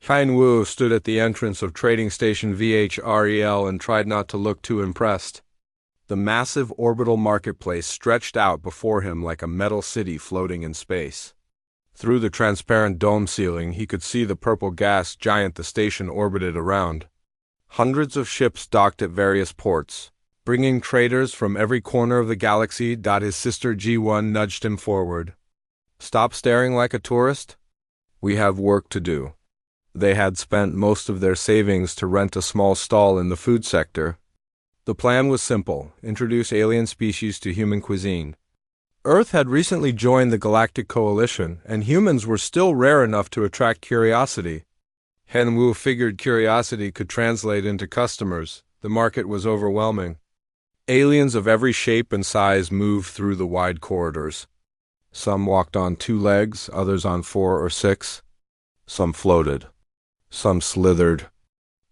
Hein Wu stood at the entrance of trading station VHREL and tried not to look too impressed. The massive orbital marketplace stretched out before him like a metal city floating in space. Through the transparent dome ceiling, he could see the purple gas giant the station orbited around. Hundreds of ships docked at various ports, bringing traders from every corner of the galaxy. His sister G1 nudged him forward. "Stop staring like a tourist. We have work to do." They had spent most of their savings to rent a small stall in the food sector. The plan was simple: introduce alien species to human cuisine. Earth had recently joined the Galactic Coalition, and humans were still rare enough to attract curiosity. Hen Wu figured curiosity could translate into customers. The market was overwhelming. Aliens of every shape and size moved through the wide corridors. Some walked on 2 legs, others on 4 or 6. Some floated. Some slithered.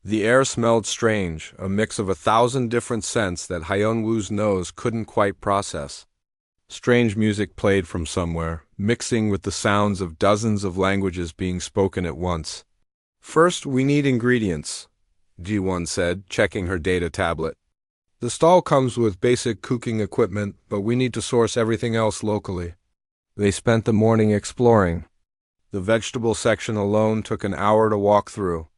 The air smelled strange, a mix of 1,000 different scents that Hyun Wu's nose couldn't quite process. Strange music played from somewhere, mixing with the sounds of dozens of languages being spoken at once. "First, we need ingredients," G1 said, checking her data tablet. "The stall comes with basic cooking equipment, but we need to source everything else locally." They spent the morning exploring. The vegetable section alone took an hour to walk through.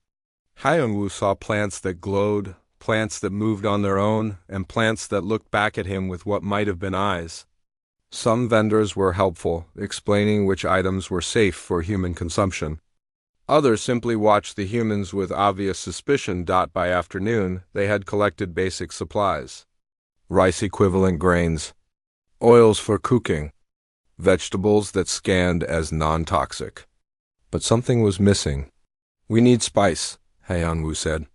Hyun-woo saw plants that glowed, plants that moved on their own, and plants that looked back at him with what might have been eyes. Some vendors were helpful, explaining which items were safe for human consumption. Others simply watched the humans with obvious suspicion. By afternoon, they had collected basic supplies. Rice-equivalent grains, oils for cooking, vegetables that scanned as non-toxic. But something was missing. "We need spice," Hyun-woo said.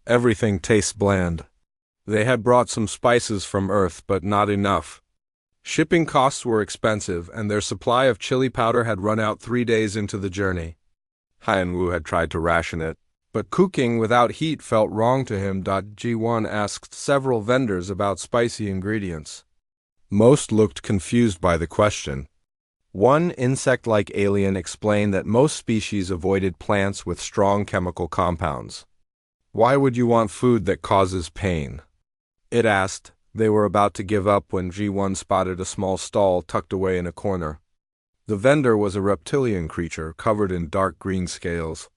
"Everything tastes bland." They had brought some spices from Earth, but not enough. Shipping costs were expensive, and their supply of chili powder had run out 3 days into the journey. Hyun-woo had tried to ration it, but cooking without heat felt wrong to him. G1 asked several vendors about spicy ingredients. Most looked confused by the question. One insect-like alien explained that most species avoided plants with strong chemical compounds. "Why would you want food that causes pain?" it asked. They were about to give up when G1 spotted a small stall tucked away in a corner. The vendor was a reptilian creature covered in dark green scales.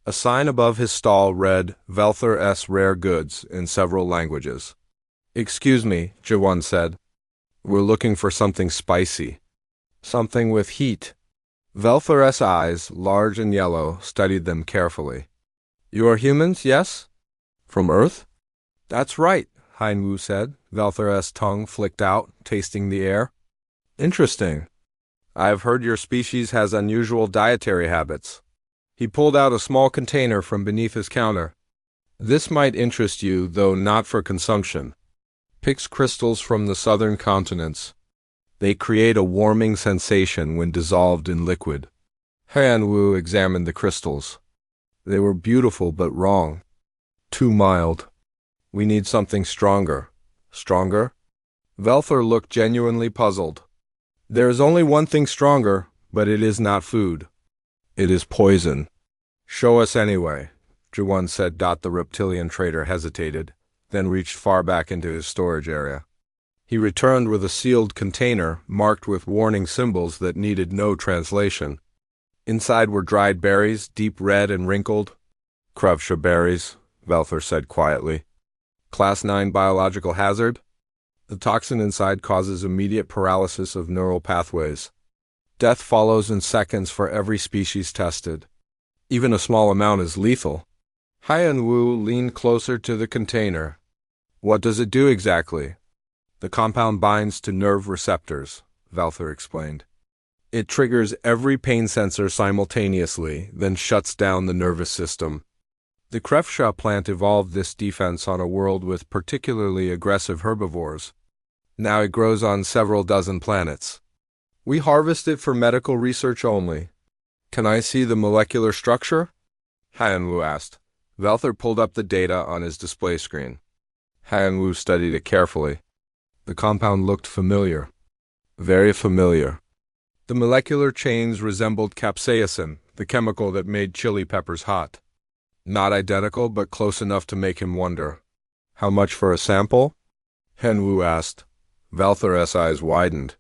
A sign above his stall read, "Velthur S. Rare Goods," in several languages. "Excuse me," G1 said. "We're looking for something spicy. Something with heat." Velthur's eyes, large and yellow, studied them carefully. "You are humans, yes? From Earth?" "That's right," Hyun-woo said. Velthur's tongue flicked out, tasting the air. "Interesting. I've heard your species has unusual dietary habits." He pulled out a small container from beneath his counter. "This might interest you, though not for consumption. Picks crystals from the southern continents. They create a warming sensation when dissolved in liquid." Hyun-woo examined the crystals. They were beautiful but wrong. Too mild. "We need something stronger." "Stronger?" Velthur looked genuinely puzzled. "There is only one thing stronger, but it is not food. It is poison." "Show us anyway," Ji-won said. The reptilian trader hesitated, then reached far back into his storage area. He returned with a sealed container marked with warning symbols that needed no translation. Inside were dried berries, deep red and wrinkled. "Kruvsha berries," Velthur said quietly. "Class 9 biological hazard. The toxin inside causes immediate paralysis of neural pathways. Death follows in seconds for every species tested. Even a small amount is lethal." Hyun-woo leaned closer to the container. "What does it do exactly?" "The compound binds to nerve receptors," Velthur explained. "It triggers every pain sensor simultaneously, then shuts down the nervous system. The Kruvsha plant evolved this defense on a world with particularly aggressive herbivores. Now it grows on several dozen planets. We harvest it for medical research only." "Can I see the molecular structure?" Hyun-woo asked. Velthur pulled up the data on his display screen. Hyun-woo studied it carefully. The compound looked familiar. Very familiar. The molecular chains resembled capsaicin, the chemical that made chili peppers hot. Not identical, but close enough to make him wonder. How much for a sample? Henwu asked. Valther's eyes widened.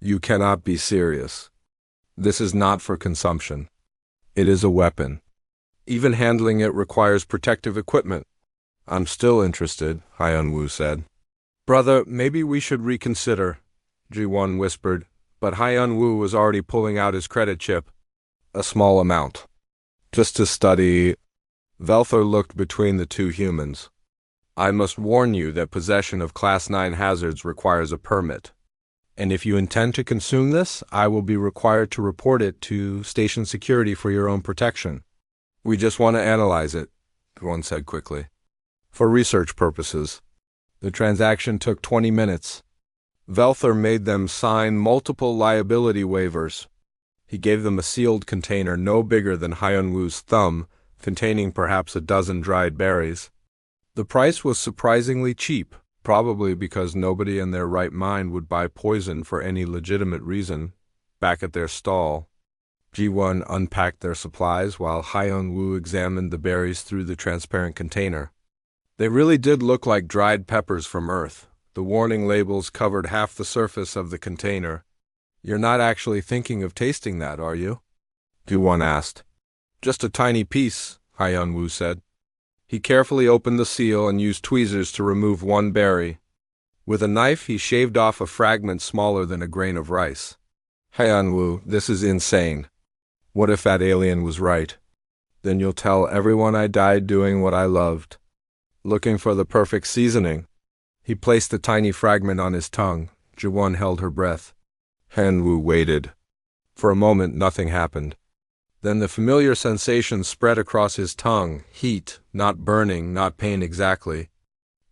You cannot be serious. This is not for consumption. It is a weapon. Even handling it requires protective equipment. I'm still interested, Hyun-woo said. Brother, maybe we should reconsider, Ji-won whispered, but Hyun-woo was already pulling out his credit chip. A small amount. Just to study. Valther looked between the two humans. I must warn you that possession of Class 9 hazards requires a permit. And if you intend to consume this, I will be required to report it to station security for your own protection. We just want to analyze it, one said quickly. For research purposes. The transaction took 20 minutes. Valther made them sign multiple liability waivers. He gave them a sealed container no bigger than Hyun-woo's thumb, containing perhaps a dozen dried berries. The price was surprisingly cheap, probably because nobody in their right mind would buy poison for any legitimate reason. Back at their stall, Ji-won unpacked their supplies while Hyun-woo examined the berries through the transparent container. They really did look like dried peppers from Earth. The warning labels covered half the surface of the container. You're not actually thinking of tasting that, are you? Ji-won asked. Just a tiny piece, Hyun-woo said. He carefully opened the seal and used tweezers to remove one berry. With a knife, he shaved off a fragment smaller than a grain of rice. Hyun-woo, this is insane. What if that alien was right? Then you'll tell everyone I died doing what I loved. Looking for the perfect seasoning. He placed the tiny fragment on his tongue. Ji-won held her breath. Hyun-woo waited. For a moment, nothing happened. Then the familiar sensation spread across his tongue. Heat, not burning, not pain exactly,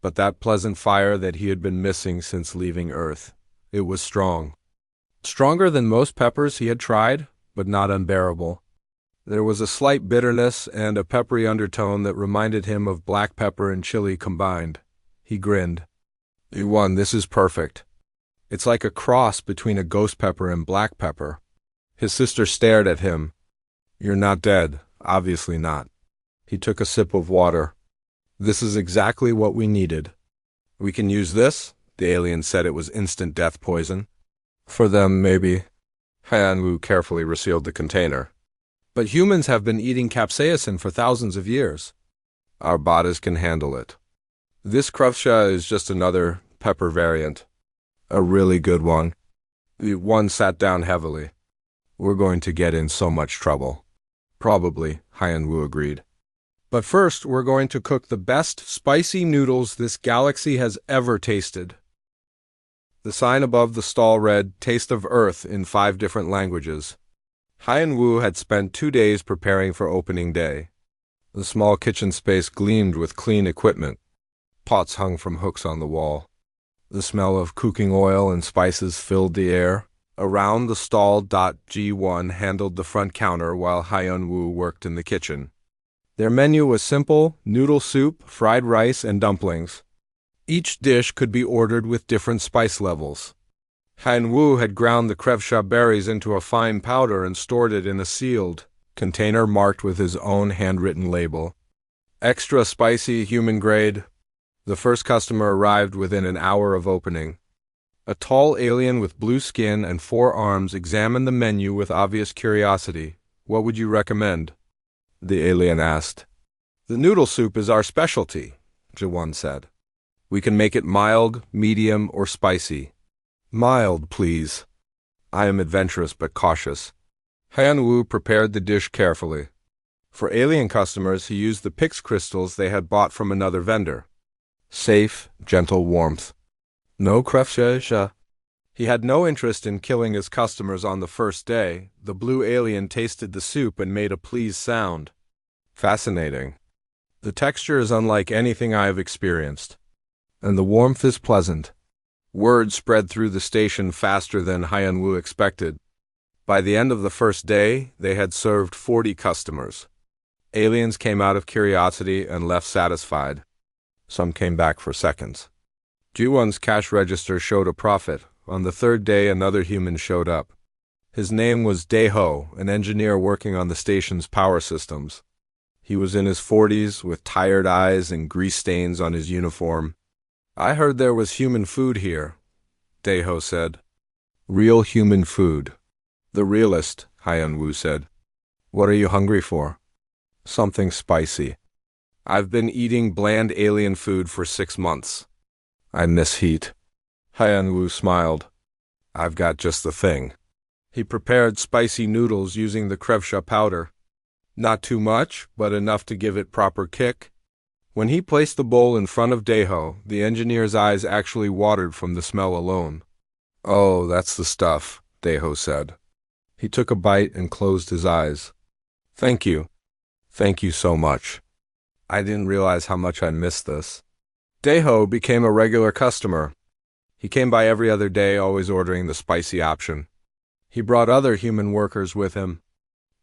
but that pleasant fire that he had been missing since leaving Earth. It was strong. Stronger than most peppers he had tried, but not unbearable. There was a slight bitterness and a peppery undertone that reminded him of black pepper and chili combined. He grinned. Ji-won, this is perfect. It's like a cross between a ghost pepper and black pepper. His sister stared at him. You're not dead. Obviously not. He took a sip of water. This is exactly what we needed. We can use this? The alien said it was instant death poison. For them, maybe. Hyun-woo carefully resealed the container. But humans have been eating capsaicin for thousands of years. Our bodies can handle it. This krufsha is just another pepper variant. A really good one. The one sat down heavily. We're going to get in so much trouble. Probably, Hyun-woo agreed. But first, we're going to cook the best spicy noodles this galaxy has ever tasted. The sign above the stall read, Taste of Earth in 5 different languages. Hyun-woo had spent 2 days preparing for opening day. The small kitchen space gleamed with clean equipment. Pots hung from hooks on the wall. The smell of cooking oil and spices filled the air. Around the stall, Ji-won handled the front counter while Hyun-woo worked in the kitchen. Their menu was simple: noodle soup, fried rice, and dumplings. Each dish could be ordered with different spice levels. Hyun-woo had ground the krevsha berries into a fine powder and stored it in a sealed container marked with his own handwritten label. Extra spicy, human grade. The first customer arrived within an hour of opening. A tall alien with blue skin and 4 arms examined the menu with obvious curiosity. What would you recommend? The alien asked. The noodle soup is our specialty, Ji-won said. We can make it mild, medium, or spicy. Mild, please. I am adventurous but cautious. Hyun-woo prepared the dish carefully. For alien customers, he used the Pix crystals they had bought from another vendor. Safe, gentle warmth. No krefsha. He had no interest in killing his customers on the first day. The blue alien tasted the soup and made a pleased sound. Fascinating. The texture is unlike anything I have experienced. And the warmth is pleasant. Word spread through the station faster than Hyun-woo expected. By the end of the first day, they had served 40 customers. Aliens came out of curiosity and left satisfied. Some came back for seconds. Ji-won's cash register showed a profit. On the 3rd day, another human showed up. His name was Daeho, an engineer working on the station's power systems. He was in his 40s, with tired eyes and grease stains on his uniform. "I heard there was human food here," Daeho said. "Real human food." "The realest," Hyun-woo said. "What are you hungry for?" "Something spicy. I've been eating bland alien food for 6 months. I miss heat." Hyun-woo smiled. "I've got just the thing." He prepared spicy noodles using the crevsha powder. Not too much, but enough to give it proper kick. When he placed the bowl in front of Daeho, the engineer's eyes actually watered from the smell alone. "Oh, that's the stuff," Daeho said. He took a bite and closed his eyes. "Thank you. Thank you so much. I didn't realize how much I missed this." Daeho became a regular customer. He came by every other day, always ordering the spicy option. He brought other human workers with him.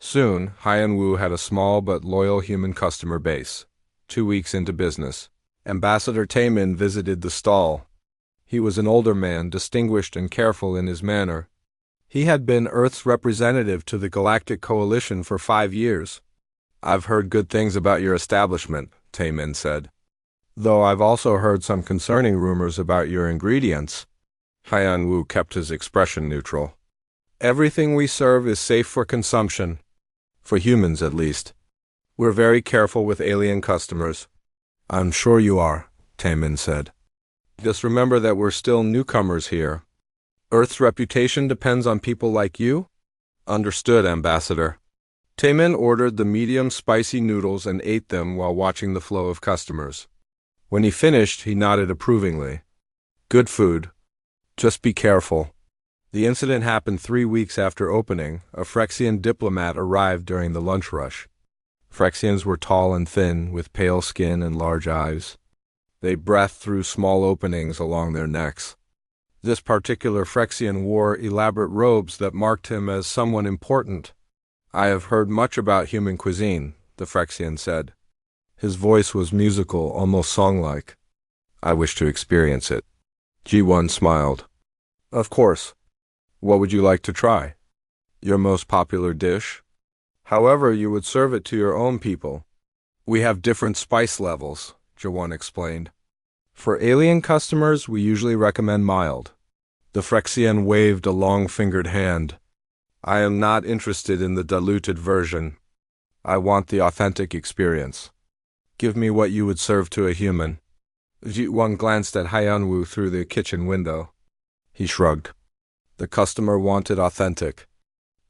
Soon, Hyun-woo had a small but loyal human customer base. 2 weeks into business, Ambassador Taemin visited the stall. He was an older man, distinguished and careful in his manner. He had been Earth's representative to the Galactic Coalition for 5 years. "I've heard good things about your establishment," Taemin said. "Though I've also heard some concerning rumors about your ingredients." Hyun-woo kept his expression neutral. "Everything we serve is safe for consumption. For humans, at least. We're very careful with alien customers." "I'm sure you are," Taemin said. "Just remember that we're still newcomers here. Earth's reputation depends on people like you?" "Understood, Ambassador." Taemin ordered the medium spicy noodles and ate them while watching the flow of customers. When he finished, he nodded approvingly. "Good food. Just be careful." The incident happened 3 weeks after opening. A Phyrexian diplomat arrived during the lunch rush. Phyrexians were tall and thin, with pale skin and large eyes. They breathed through small openings along their necks. This particular Phyrexian wore elaborate robes that marked him as someone important. "I have heard much about human cuisine," the Phyrexian said. His voice was musical, almost song-like. "I wish to experience it." Ji-won smiled. "Of course. What would you like to try? Your most popular dish? However, you would serve it to your own people." "We have different spice levels," Ji-won explained. "For alien customers, we usually recommend mild." The Phyrexian waved a long-fingered hand. "I am not interested in the diluted version. I want the authentic experience. Give me what you would serve to a human." Ji-won glanced at Hyun-woo through the kitchen window. He shrugged. The customer wanted authentic.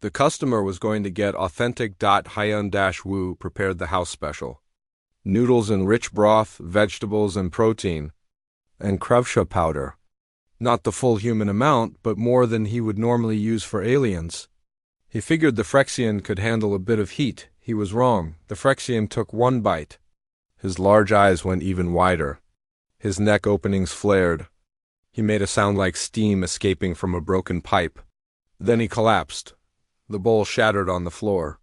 The customer was going to get authentic. Hyun-woo prepared the house special. Noodles and rich broth, vegetables and protein, and crevsha powder. Not the full human amount, but more than he would normally use for aliens. He figured the Phyrexian could handle a bit of heat. He was wrong. The Phyrexian took 1 bite. His large eyes went even wider. His neck openings flared. He made a sound like steam escaping from a broken pipe. Then he collapsed. The bowl shattered on the floor.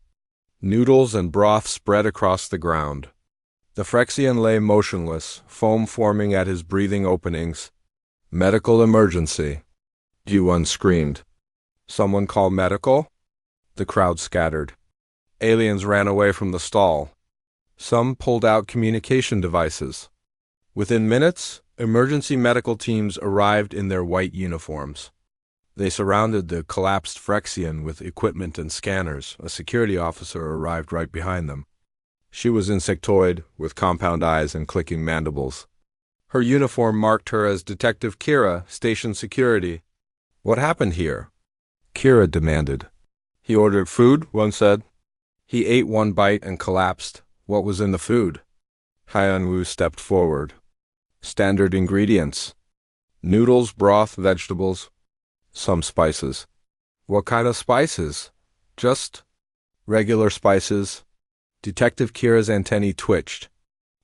Noodles and broth spread across the ground. The Phyrexian lay motionless, foam forming at his breathing openings. "Medical emergency," Ji-won screamed. "Someone call medical?" The crowd scattered. Aliens ran away from the stall. Some pulled out communication devices. Within minutes, emergency medical teams arrived in their white uniforms. They surrounded the collapsed Phyrexian with equipment and scanners. A security officer arrived right behind them. She was insectoid, with compound eyes and clicking mandibles. Her uniform marked her as Detective Kira, station security. "What happened here?" Kira demanded. "He ordered food," one said. "He ate 1 bite and collapsed. What was in the food?" Hyun-woo stepped forward. "Standard ingredients. Noodles, broth, vegetables. Some spices." "What kind of spices?" "Just regular spices." Detective Kira's antennae twitched.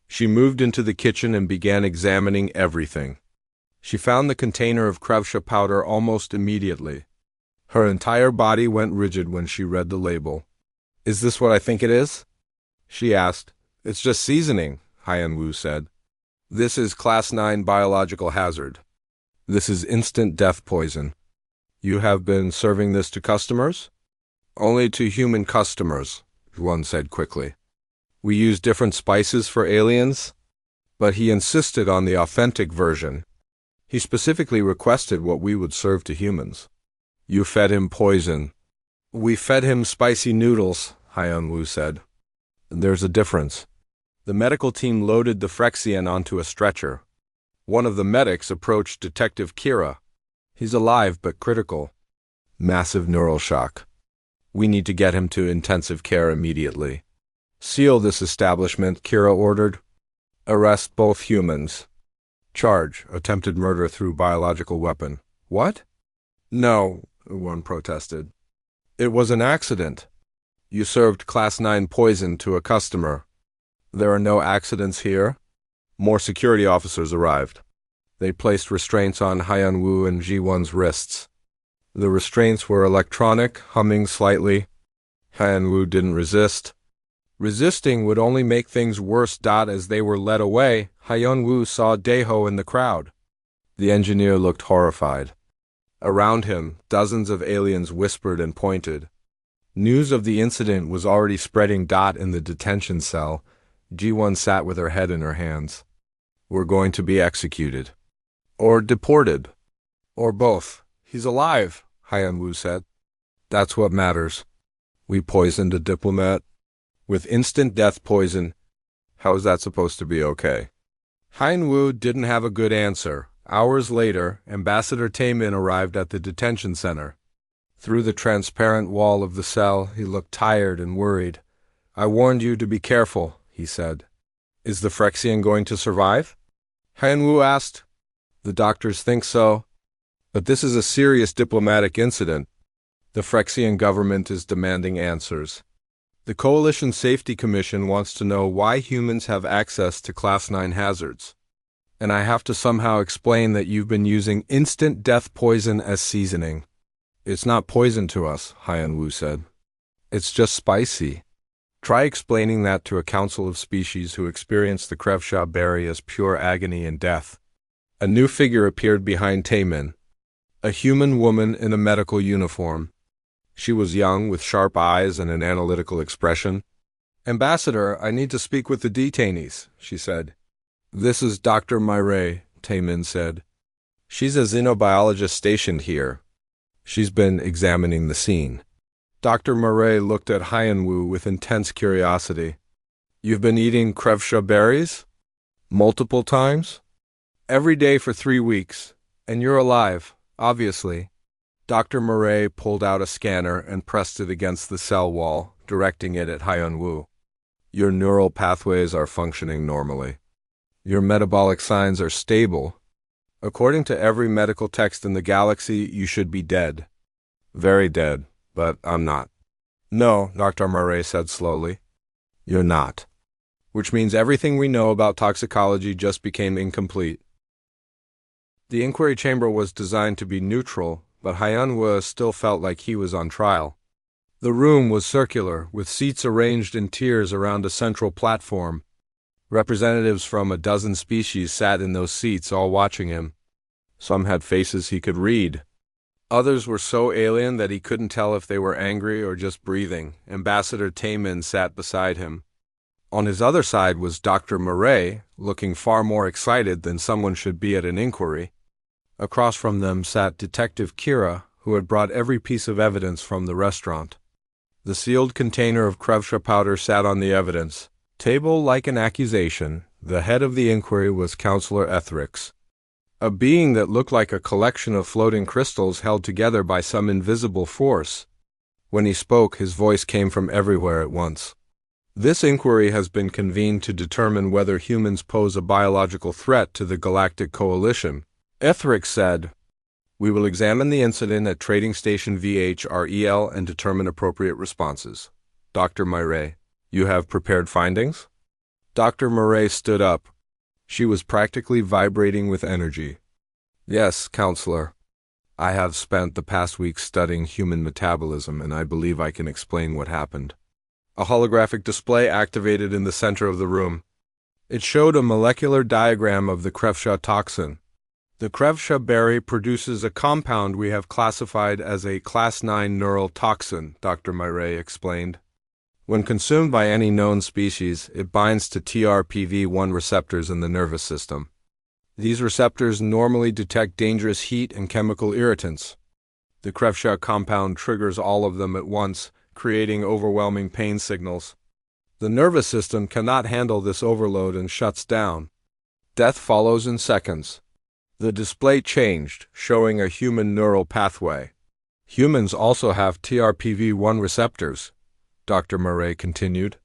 She moved into the kitchen and began examining everything. She found the container of crevsha powder almost immediately. Her entire body went rigid when she read the label. "Is this what I think it is?" she asked. "It's just seasoning," Hyun-woo said. "This is Class 9 biological hazard. This is instant death poison. You have been serving this to customers? Only to human customers, one said quickly. We use different spices for aliens, but he insisted on the authentic version. He specifically requested what we would serve to humans. You fed him poison. We fed him spicy noodles, Hyun-woo said. There's a difference. The medical team loaded the Phyrexian onto a stretcher. One of the medics approached Detective Kira. He's alive but critical. Massive neural shock. We need to get him to intensive care immediately. Seal this establishment, Kira ordered. Arrest both humans. Charge, attempted murder through biological weapon. What? No, one protested. It was an accident. You served Class 9 poison to a customer. There are no accidents here. More security officers arrived. They placed restraints on Hyun-woo and Ji-won's wrists. The restraints were electronic, humming slightly. Hyun-woo didn't resist. Resisting would only make things worse. As they were led away, Hyun-woo saw Daeho in the crowd. The engineer looked horrified. Around him, dozens of aliens whispered and pointed. News of the incident was already spreading. In the detention cell, Ji-won sat with her head in her hands. We're going to be executed. Or deported. Or both. He's alive, Hyun-woo said. That's what matters. We poisoned a diplomat. With instant death poison, how is that supposed to be okay? Hyun-woo didn't have a good answer. Hours later, Ambassador Taemin arrived at the detention center. Through the transparent wall of the cell, he looked tired and worried. I warned you to be careful, he said. Is the Phyrexian going to survive? Hyun-woo asked. The doctors think so. But this is a serious diplomatic incident. The Phyrexian government is demanding answers. The Coalition Safety Commission wants to know why humans have access to Class 9 hazards. And I have to somehow explain that you've been using instant death poison as seasoning. It's not poison to us, Hyun-woo said. It's just spicy. Try explaining that to a council of species who experience the Krevsha berry as pure agony and death. A new figure appeared behind Taemin. A human woman in a medical uniform. She was young, with sharp eyes and an analytical expression. Ambassador, I need to speak with the detainees, she said. This is Dr. Myrae, Taemin said. She's a xenobiologist stationed here. She's been examining the scene. Dr. Myrae looked at Hyun-woo with intense curiosity. You've been eating Krevsha berries? Multiple times? Every day for 3 weeks. And you're alive, obviously. Dr. Myrae pulled out a scanner and pressed it against the cell wall, directing it at Hyun-woo. Your neural pathways are functioning normally. Your metabolic signs are stable. According to every medical text in the galaxy, you should be dead. Very dead, but I'm not. No, Dr. Myrae said slowly. You're not. Which means everything we know about toxicology just became incomplete. The inquiry chamber was designed to be neutral, but Hyun-woo still felt like he was on trial. The room was circular, with seats arranged in tiers around a central platform. Representatives from a dozen species sat in those seats, all watching him. Some had faces he could read. Others were so alien that he couldn't tell if they were angry or just breathing. Ambassador Taemin sat beside him. On his other side was Dr. Myrae, looking far more excited than someone should be at an inquiry. Across from them sat Detective Kira, who had brought every piece of evidence from the restaurant. The sealed container of Krevsha powder sat on the evidence table like an accusation. The head of the inquiry was Counselor Etherix, a being that looked like a collection of floating crystals held together by some invisible force. When he spoke, his voice came from everywhere at once. This inquiry has been convened to determine whether humans pose a biological threat to the Galactic Coalition. Etherix said, We will examine the incident at Trading Station VHREL and determine appropriate responses. Dr. Myrae, you have prepared findings? Dr. Myrae stood up. She was practically vibrating with energy. Yes, Counselor. I have spent the past week studying human metabolism, and I believe I can explain what happened. A holographic display activated in the center of the room. It showed a molecular diagram of the Krevsha toxin. The Krevsha berry produces a compound we have classified as a Class 9 neural toxin, Dr. Myray explained. When consumed by any known species, it binds to TRPV1 receptors in the nervous system. These receptors normally detect dangerous heat and chemical irritants. The Krevsha compound triggers all of them at once, creating overwhelming pain signals. The nervous system cannot handle this overload and shuts down. Death follows in seconds. The display changed, showing a human neural pathway. Humans also have TRPV1 receptors, Dr. Murray continued.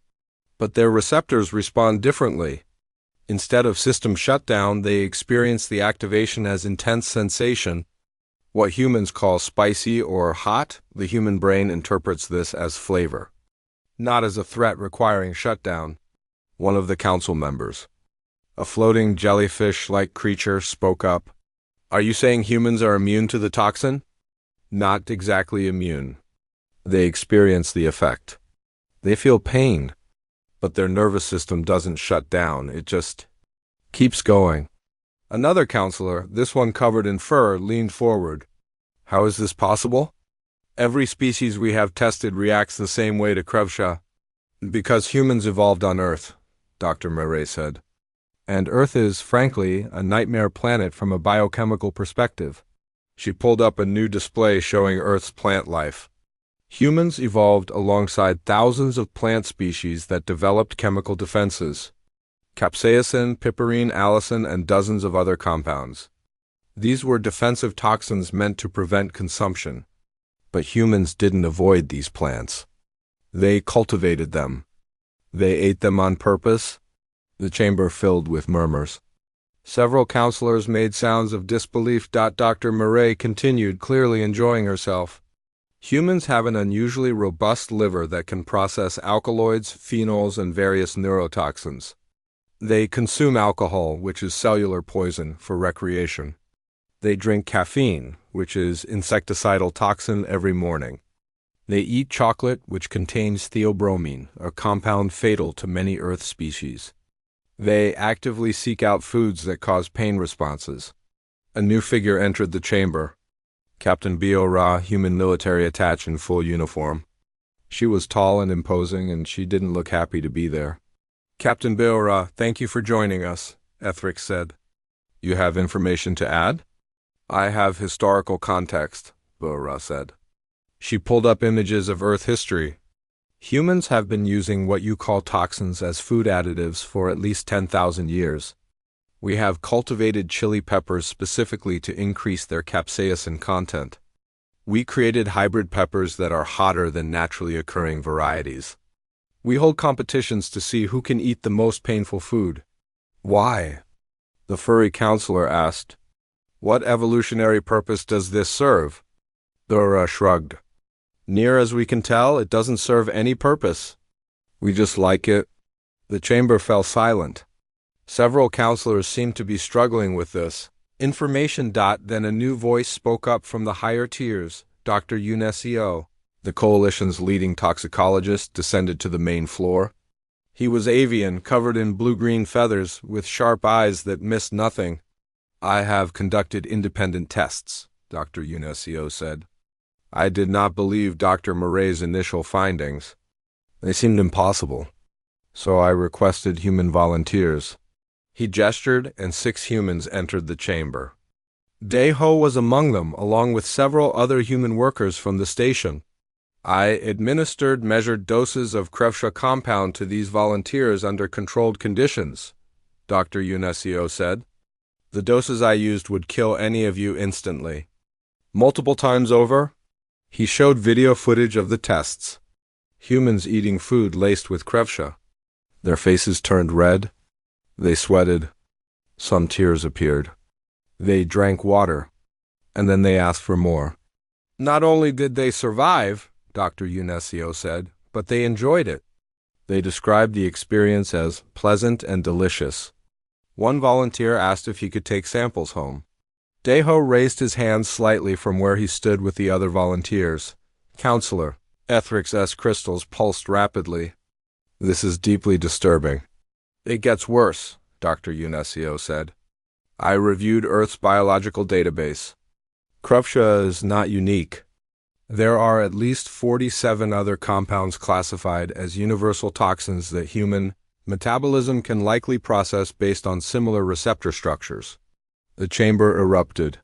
But their receptors respond differently. Instead of system shutdown, they experience the activation as intense sensation. What humans call spicy or hot, the human brain interprets this as flavor, not as a threat requiring shutdown. One of the council members, a floating jellyfish-like creature, spoke up. Are you saying humans are immune to the toxin? Not exactly immune. They experience the effect. They feel pain, but their nervous system doesn't shut down, it just keeps going. Another counselor, this one covered in fur, leaned forward. How is this possible? Every species we have tested reacts the same way to Krevsha. Because humans evolved on Earth, Dr. Murray said. And Earth is, frankly, a nightmare planet from a biochemical perspective. She pulled up a new display showing Earth's plant life. Humans evolved alongside thousands of plant species that developed chemical defenses. Capsaicin, piperine, allicin, and dozens of other compounds. These were defensive toxins meant to prevent consumption. But humans didn't avoid these plants. They cultivated them. They ate them on purpose. The chamber filled with murmurs. Several counselors made sounds of disbelief. Dr. Murray continued, clearly enjoying herself. Humans have an unusually robust liver that can process alkaloids, phenols, and various neurotoxins. They consume alcohol, which is cellular poison, for recreation. They drink caffeine, which is insecticidal toxin, every morning. They eat chocolate, which contains theobromine, a compound fatal to many Earth species. They actively seek out foods that cause pain responses. A new figure entered the chamber. Captain Biora, human military attached in full uniform. She was tall and imposing, and she didn't look happy to be there. Captain Biora, thank you for joining us, Ethric said. You have information to add? I have historical context, Biora said. She pulled up images of Earth history. Humans have been using what you call toxins as food additives for at least 10,000 years. We have cultivated chili peppers specifically to increase their capsaicin content. We created hybrid peppers that are hotter than naturally occurring varieties. We hold competitions to see who can eat the most painful food. Why? The furry counselor asked. What evolutionary purpose does this serve? Dora shrugged. Near as we can tell, it doesn't serve any purpose. We just like it. The chamber fell silent. Several counselors seemed to be struggling with this information. Then a new voice spoke up from the higher tiers. Dr. Unesio, the coalition's leading toxicologist, descended to the main floor. He was avian, covered in blue-green feathers, with sharp eyes that missed nothing. I have conducted independent tests, Dr. Unesio said. I did not believe Dr. Murray's initial findings. They seemed impossible. So I requested human volunteers. He gestured, and 6 humans entered the chamber. Deho was among them, along with several other human workers from the station. I administered measured doses of Krevsha compound to these volunteers under controlled conditions, Dr. Unesio said. The doses I used would kill any of you instantly. Multiple times over? He showed video footage of the tests. Humans eating food laced with Krevsha. Their faces turned red. They sweated. Some tears appeared. They drank water, and then they asked for more. Not only did they survive, Dr. Unesio said, but they enjoyed it. They described the experience as pleasant and delicious. One volunteer asked if he could take samples home. Deho raised his hand slightly from where he stood with the other volunteers. Counselor, Ethric's S crystals pulsed rapidly. This is deeply disturbing. It gets worse, Dr. Unesio said. I reviewed Earth's biological database. Krupsha is not unique. There are at least 47 other compounds classified as universal toxins that human metabolism can likely process based on similar receptor structures. The chamber erupted.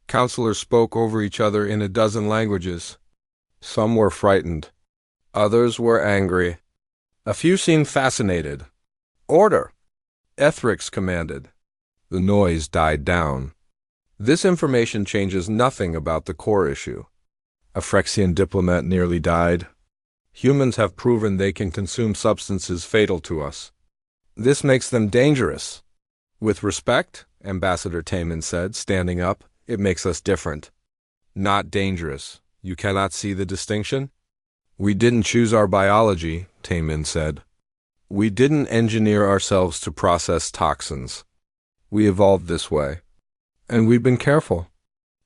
Counselors spoke over each other in a dozen languages. Some were frightened. Others were angry. A few seemed fascinated. "Order!" Ethrix commanded. The noise died down. This information changes nothing about the core issue. A Phyrexian diplomat nearly died. Humans have proven they can consume substances fatal to us. This makes them dangerous. With respect, Ambassador Taman said, standing up, it makes us different. Not dangerous. You cannot see the distinction? We didn't choose our biology, Taman said. We didn't engineer ourselves to process toxins. We evolved this way. And we've been careful.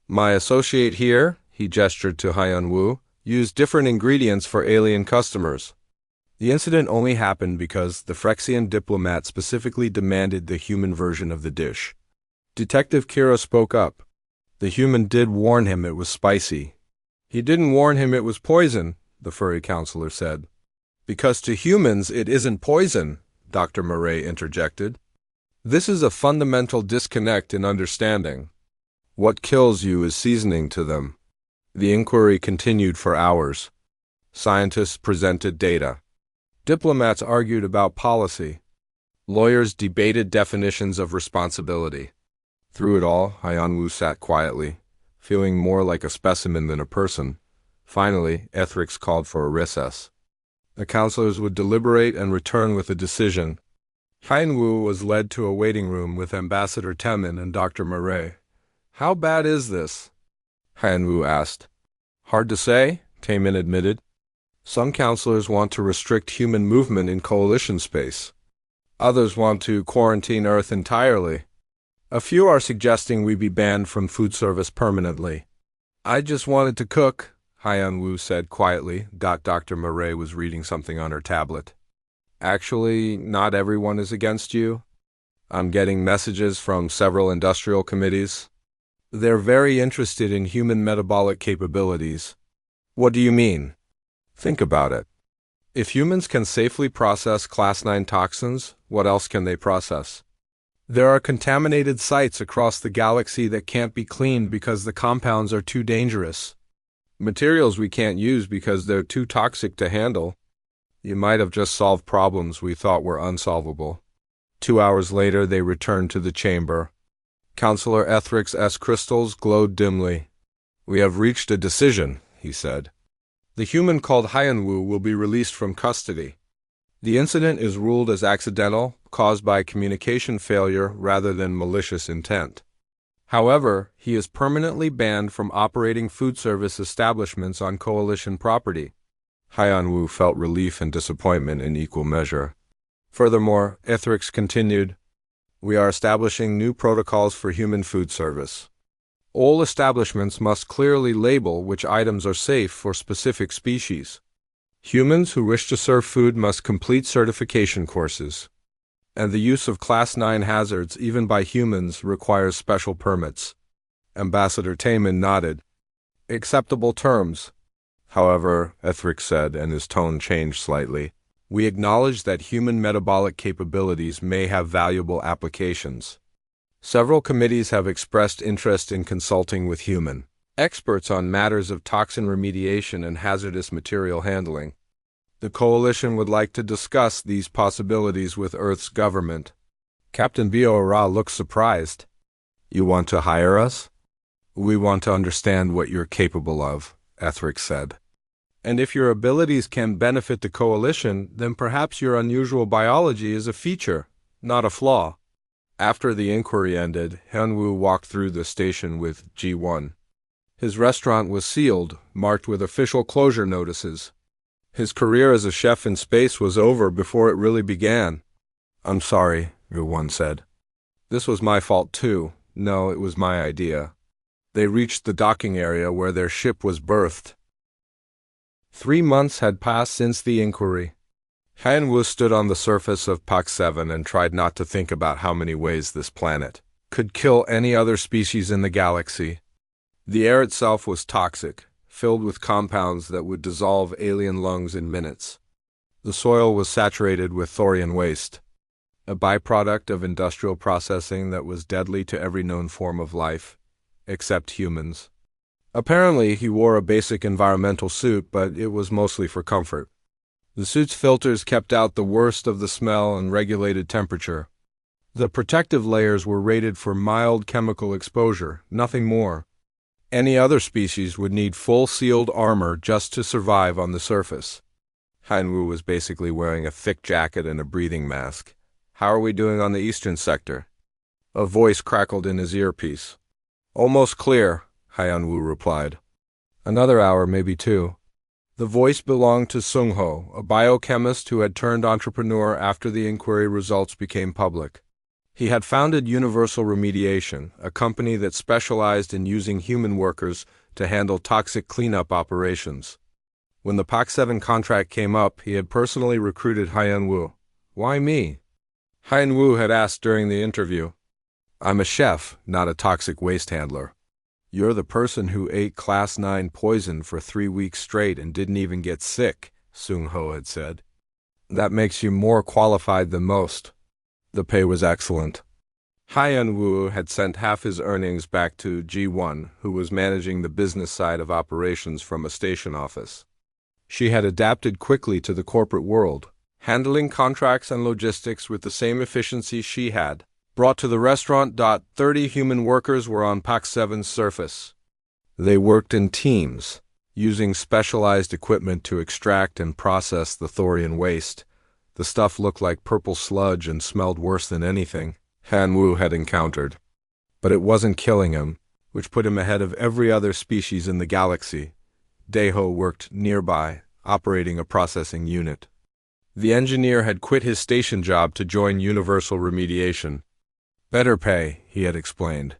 My associate here, he gestured to Hyun Woo, used different ingredients for alien customers. The incident only happened because the Phyrexian diplomat specifically demanded the human version of the dish. Detective Kira spoke up. The human did warn him it was spicy. He didn't warn him it was poison, the furry counselor said. Because to humans it isn't poison, Dr. Murray interjected. This is a fundamental disconnect in understanding. What kills you is seasoning to them. The inquiry continued for hours. Scientists presented data. Diplomats argued about policy. Lawyers debated definitions of responsibility. Through it all, Hyun-woo sat quietly, feeling more like a specimen than a person. Finally, Ethrix called for a recess. The counselors would deliberate and return with a decision. Hyun-woo was led to a waiting room with Ambassador Temin and Dr. Murray. "How bad is this?" Hyun-woo asked. "Hard to say," Temin admitted. Some counselors want to restrict human movement in coalition space. Others want to quarantine Earth entirely. A few are suggesting we be banned from food service permanently. "I just wanted to cook," Hyun-woo said quietly. Dr. Murray was reading something on her tablet. "Actually, not everyone is against you. I'm getting messages from several industrial committees. They're very interested in human metabolic capabilities." "What do you mean?" "Think about it. If humans can safely process Class 9 toxins, what else can they process? There are contaminated sites across the galaxy that can't be cleaned because the compounds are too dangerous. Materials we can't use because they're too toxic to handle. You might have just solved problems we thought were unsolvable." 2 hours later, they returned to the chamber. Counselor Ethrix's crystals glowed dimly. "We have reached a decision," he said. "The human called Hyun-woo will be released from custody. The incident is ruled as accidental, caused by communication failure rather than malicious intent. However, he is permanently banned from operating food service establishments on coalition property." Hyun-woo felt relief and disappointment in equal measure. Furthermore, Ethrix continued, "We are establishing new protocols for human food service. All establishments must clearly label which items are safe for specific species. Humans who wish to serve food must complete certification courses. And the use of Class 9 hazards, even by humans, requires special permits." Ambassador Taman nodded. "Acceptable terms. However," Ethrix said, and his tone changed slightly, "we acknowledge that human metabolic capabilities may have valuable applications. Several committees have expressed interest in consulting with human experts on matters of toxin remediation and hazardous material handling. The Coalition would like to discuss these possibilities with Earth's government." Captain Bio-Ra looked surprised. "You want to hire us?" "We want to understand what you're capable of," Ethrix said. "And if your abilities can benefit the Coalition, then perhaps your unusual biology is a feature, not a flaw." After the inquiry ended, Hyun-woo walked through the station with G1. His restaurant was sealed, marked with official closure notices. His career as a chef in space was over before it really began. "I'm sorry," G1 said. "This was my fault too. No, it was my idea." They reached the docking area where their ship was berthed. 3 months had passed since the inquiry. Hyun-woo stood on the surface of Pak 7 and tried not to think about how many ways this planet could kill any other species in the galaxy. The air itself was toxic, filled with compounds that would dissolve alien lungs in minutes. The soil was saturated with thorium waste, a byproduct of industrial processing that was deadly to every known form of life, except humans. Apparently, he wore a basic environmental suit, but it was mostly for comfort. The suit's filters kept out the worst of the smell and regulated temperature. The protective layers were rated for mild chemical exposure, nothing more. Any other species would need full sealed armor just to survive on the surface. Hanwoo was basically wearing a thick jacket and a breathing mask. "How are we doing on the eastern sector?" A voice crackled in his earpiece. "Almost clear," Hanwoo replied. "Another hour, maybe two." The voice belonged to Sung-ho, a biochemist who had turned entrepreneur after the inquiry results became public. He had founded Universal Remediation, a company that specialized in using human workers to handle toxic cleanup operations. When the Pak-7 contract came up, he had personally recruited Hyun-woo. "Why me?" Hyun-woo had asked during the interview. "I'm a chef, not a toxic waste handler." "You're the person who ate Class 9 poison for 3 weeks straight and didn't even get sick," Sung-ho had said. "That makes you more qualified than most." The pay was excellent. Hyun-woo had sent half his earnings back to Ji-won, who was managing the business side of operations from a station office. She had adapted quickly to the corporate world, handling contracts and logistics with the same efficiency she had. Brought to the restaurant. 30 human workers were on Pak-7's surface. They worked in teams, using specialized equipment to extract and process the thorium waste. The stuff looked like purple sludge and smelled worse than anything Han-woo had encountered. But it wasn't killing him, which put him ahead of every other species in the galaxy. Daeho worked nearby, operating a processing unit. The engineer had quit his station job to join Universal Remediation. "Better pay," he had explained.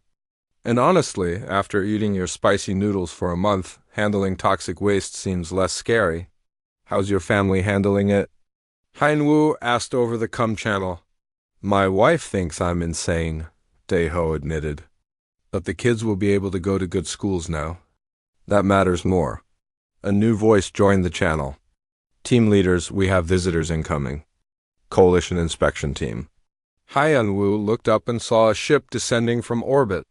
"And honestly, after eating your spicy noodles for a month, handling toxic waste seems less scary. How's your family handling it?" Hyun-woo asked over the comm channel. "My wife thinks I'm insane," Daeho admitted. "But the kids will be able to go to good schools now. That matters more." A new voice joined the channel. "Team leaders, we have visitors incoming. Coalition inspection team." Hyun-woo looked up and saw a ship descending from orbit.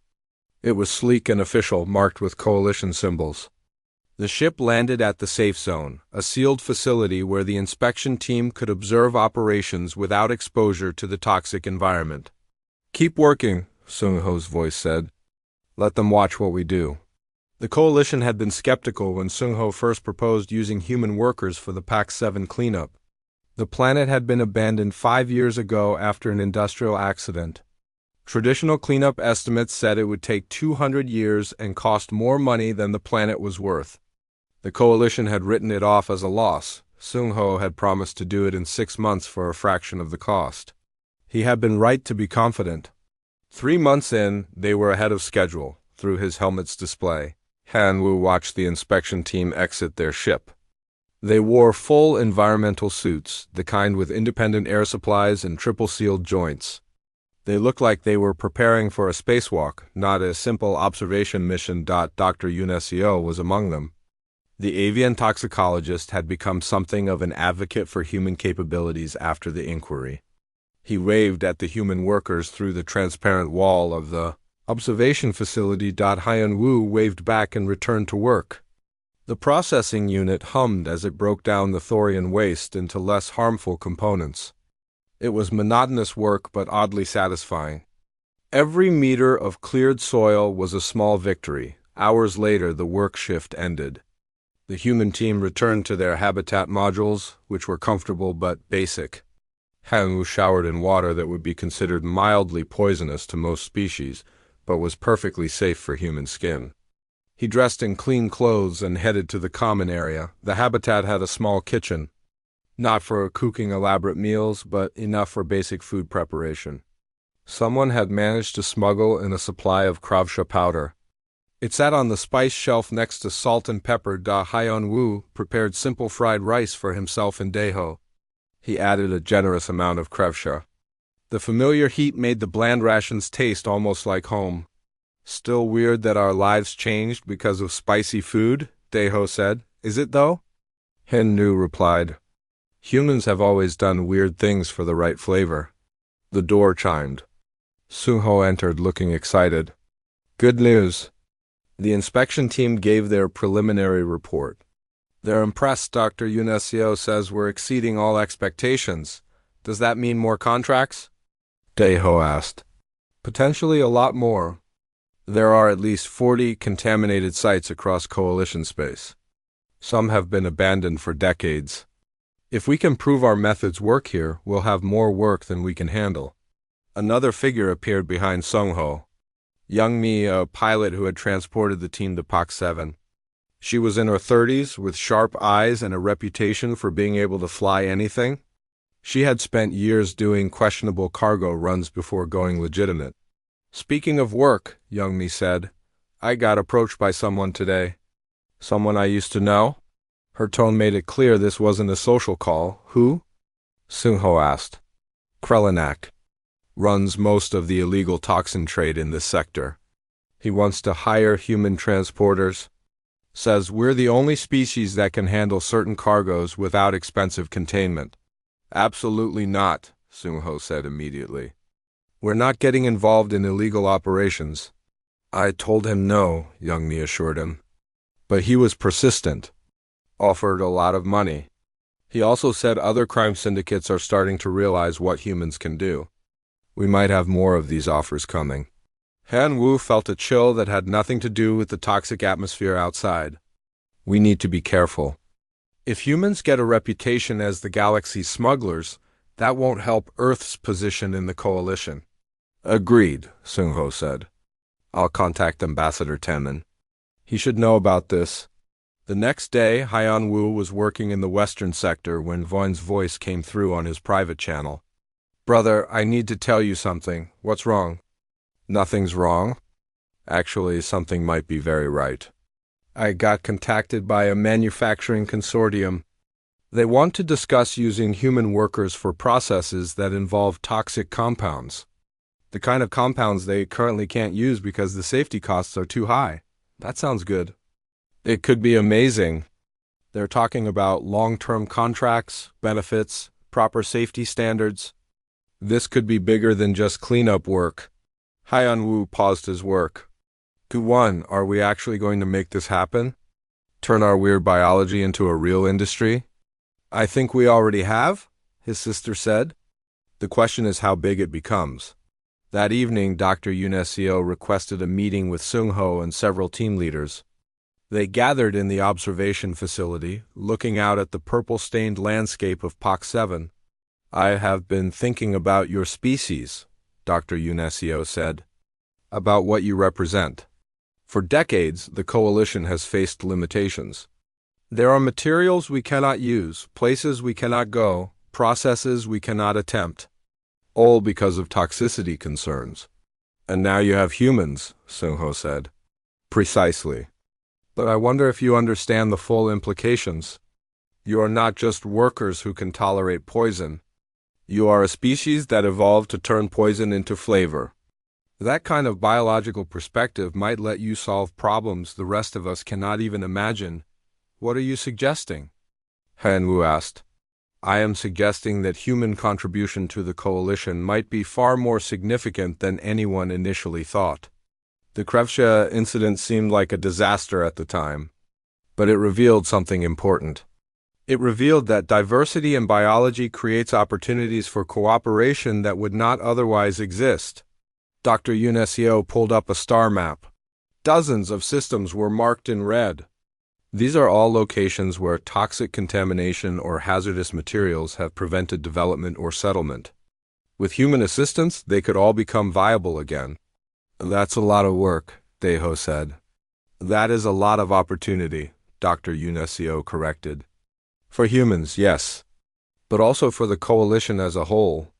It was sleek and official, marked with coalition symbols. The ship landed at the safe zone, a sealed facility where the inspection team could observe operations without exposure to the toxic environment. "Keep working," Sung-ho's voice said. "Let them watch what we do." The coalition had been skeptical when Sung-ho first proposed using human workers for the Pak-7 cleanup. The planet had been abandoned 5 years ago after an industrial accident. Traditional cleanup estimates said it would take 200 years and cost more money than the planet was worth. The coalition had written it off as a loss. Sung-ho had promised to do it in 6 months for a fraction of the cost. He had been right to be confident. 3 months in, they were ahead of schedule, through his helmet's display. Han-woo watched the inspection team exit their ship. They wore full environmental suits, the kind with independent air supplies and triple-sealed joints. They looked like they were preparing for a spacewalk, not a simple observation mission. Dr. Yunesio was among them. The avian toxicologist had become something of an advocate for human capabilities after the inquiry. He waved at the human workers through the transparent wall of the observation facility. Hyun-woo waved back and returned to work. The processing unit hummed as it broke down the thorium waste into less harmful components. It was monotonous work but oddly satisfying. Every meter of cleared soil was a small victory. Hours later, the work shift ended. The human team returned to their habitat modules, which were comfortable but basic. Han-woo showered in water that would be considered mildly poisonous to most species, but was perfectly safe for human skin. He dressed in clean clothes and headed to the common area. The habitat had a small kitchen. Not for cooking elaborate meals, but enough for basic food preparation. Someone had managed to smuggle in a supply of kravsha powder. It sat on the spice shelf next to salt and pepper. Hyun-woo prepared simple fried rice for himself and Daeho. He added a generous amount of kravsha. The familiar heat made the bland rations taste almost like home. Still weird that our lives changed because of spicy food, Deho said. Is it though? Hen-Nu replied. Humans have always done weird things for the right flavor. The door chimed. Sung-Ho entered looking excited. Good news. The inspection team gave their preliminary report. They're impressed. Dr. Yunesio says we're exceeding all expectations. Does that mean more contracts? Deho asked. Potentially a lot more. There are at least 40 contaminated sites across Coalition space. Some have been abandoned for decades. If we can prove our methods work here, we'll have more work than we can handle. Another figure appeared behind Sung-Ho. Young Mi, a pilot who had transported the team to Pak 7. She was in her 30s, with sharp eyes and a reputation for being able to fly anything. She had spent years doing questionable cargo runs before going legitimate. Speaking of work, Young Mi said, I got approached by someone today. Someone I used to know? Her tone made it clear this wasn't a social call. Who? Sung-Ho asked. Krelinak. Runs most of the illegal toxin trade in this sector. He wants to hire human transporters. Says we're the only species that can handle certain cargoes without expensive containment. Absolutely not, Sung-Ho said immediately. We're not getting involved in illegal operations. I told him no, Young Mi assured him. But he was persistent. Offered a lot of money. He also said other crime syndicates are starting to realize what humans can do. We might have more of these offers coming. Han-Wu felt a chill that had nothing to do with the toxic atmosphere outside. We need to be careful. If humans get a reputation as the galaxy's smugglers, that won't help Earth's position in the coalition. Agreed, Sung-Ho said. I'll contact Ambassador Temin. He should know about this. The next day, Han-Wu was working in the western sector when Voin's voice came through on his private channel. Brother, I need to tell you something. What's wrong? Nothing's wrong. Actually, something might be very right. I got contacted by a manufacturing consortium. They want to discuss using human workers for processes that involve toxic compounds. The kind of compounds they currently can't use because the safety costs are too high. That sounds good. It could be amazing. They're talking about long-term contracts, benefits, proper safety standards. This could be bigger than just cleanup work. Han-Wu paused his work. Q1, are we actually going to make this happen? Turn our weird biology into a real industry? I think we already have, his sister said. The question is how big it becomes. That evening, Dr. Yunesio requested a meeting with Sung-Ho and several team leaders. They gathered in the observation facility, looking out at the purple-stained landscape of Pak 7. I have been thinking about your species, Dr. Yunesio said. About what you represent. For decades, the Coalition has faced limitations. There are materials we cannot use, places we cannot go, processes we cannot attempt. All because of toxicity concerns. And now you have humans, Sung-Ho said. Precisely. But I wonder if you understand the full implications. You are not just workers who can tolerate poison. You are a species that evolved to turn poison into flavor. That kind of biological perspective might let you solve problems the rest of us cannot even imagine. What are you suggesting? Han-Wu asked. I am suggesting that human contribution to the coalition might be far more significant than anyone initially thought. The Krevsha incident seemed like a disaster at the time, but it revealed something important. It revealed that diversity in biology creates opportunities for cooperation that would not otherwise exist. Dr. Yunesio pulled up a star map. Dozens of systems were marked in red. These are all locations where toxic contamination or hazardous materials have prevented development or settlement. With human assistance, they could all become viable again. That's a lot of work, Deho said. That is a lot of opportunity, Dr. Yunesio corrected. For humans, yes. But also for the coalition as a whole.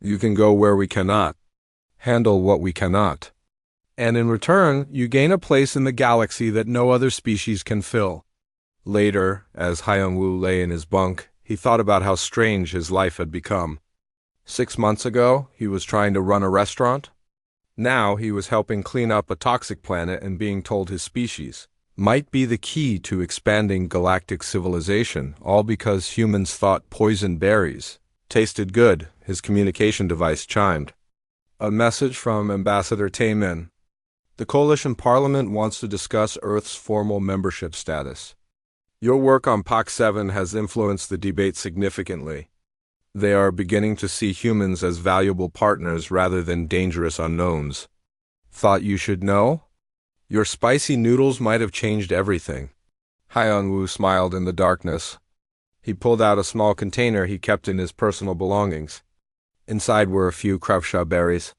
You can go where we cannot. Handle what we cannot. And in return, you gain a place in the galaxy that no other species can fill. Later, as Han-Wu lay in his bunk, he thought about how strange his life had become. 6 months ago, he was trying to run a restaurant. Now he was helping clean up a toxic planet and being told his species might be the key to expanding galactic civilization, all because humans thought poisoned berries tasted good. His communication device chimed. A message from Ambassador Taemin. The Coalition Parliament wants to discuss Earth's formal membership status. Your work on POC-7 has influenced the debate significantly. They are beginning to see humans as valuable partners rather than dangerous unknowns. Thought you should know? Your spicy noodles might have changed everything. Hyung-woo smiled in the darkness. He pulled out a small container he kept in his personal belongings. Inside were a few krautscha berries.